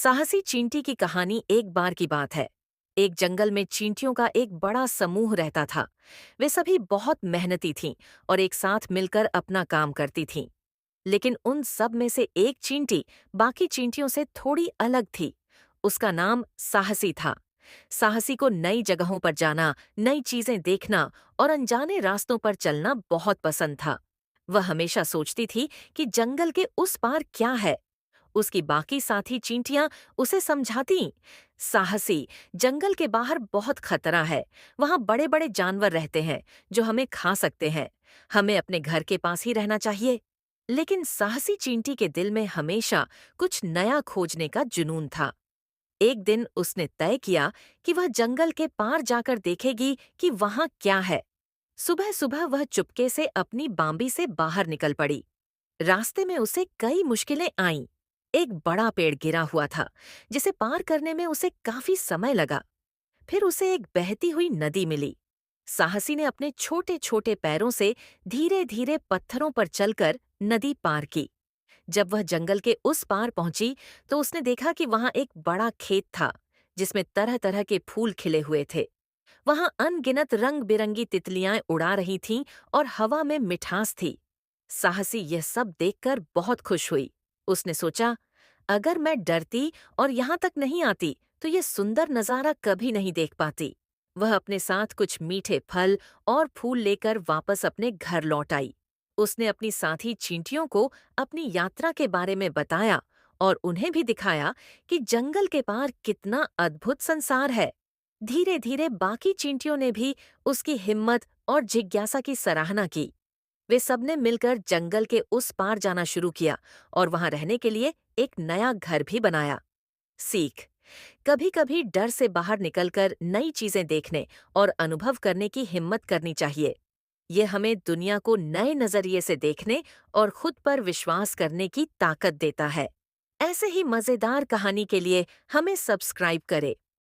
साहसी चींटी की कहानी एक बार की बात है। एक जंगल में चींटियों का एक बड़ा समूह रहता था। वे सभी बहुत मेहनती थीं और एक साथ मिलकर अपना काम करती थीं। लेकिन उन सब में से एक चींटी बाकी चींटियों से थोड़ी अलग थी। उसका नाम साहसी था। साहसी को नई जगहों पर जाना, नई चीजें देखना और अनजाने रास्तों पर चलना बहुत पसंद था। वह हमेशा सोचती थी कि जंगल के उस पार क्या है। उसकी बाकी साथी चींटियां उसे समझाती, साहसी, जंगल के बाहर बहुत खतरा है। वहां बड़े बड़े जानवर रहते हैं जो हमें खा सकते हैं। हमें अपने घर के पास ही रहना चाहिए। लेकिन साहसी चींटी के दिल में हमेशा कुछ नया खोजने का जुनून था। एक दिन उसने तय किया कि वह जंगल के पार जाकर देखेगी कि वहां क्या है। सुबह सुबह वह चुपके से अपनी बांबी से बाहर निकल पड़ी। रास्ते में उसे कई मुश्किलें आईं। एक बड़ा पेड़ गिरा हुआ था, जिसे पार करने में उसे काफी समय लगा। फिर उसे एक बहती हुई नदी मिली। साहसी ने अपने छोटे छोटे पैरों से धीरे धीरे पत्थरों पर चलकर नदी पार की। जब वह जंगल के उस पार पहुंची, तो उसने देखा कि वहां एक बड़ा खेत था, जिसमें तरह तरह के फूल खिले हुए थे। वहां अनगिनत रंग बिरंगी तितलियां उड़ा रही थीं और हवा में मिठास थी। साहसी यह सब देखकर बहुत खुश हुई। उसने सोचा, अगर मैं डरती और यहाँ तक नहीं आती तो ये सुंदर नजारा कभी नहीं देख पाती। वह अपने साथ कुछ मीठे फल और फूल लेकर वापस अपने घर लौट आई। उसने अपनी साथी चींटियों को अपनी यात्रा के बारे में बताया और उन्हें भी दिखाया कि जंगल के पार कितना अद्भुत संसार है। धीरे धीरे बाकी चींटियों ने भी उसकी हिम्मत और जिज्ञासा की सराहना की। वे सबने मिलकर जंगल के उस पार जाना शुरू किया और वहां रहने के लिए एक नया घर भी बनाया। सीख, कभी कभी डर से बाहर निकलकर नई चीजें देखने और अनुभव करने की हिम्मत करनी चाहिए। ये हमें दुनिया को नए नजरिए से देखने और खुद पर विश्वास करने की ताकत देता है। ऐसे ही मजेदार कहानी के लिए हमें सब्सक्राइब करें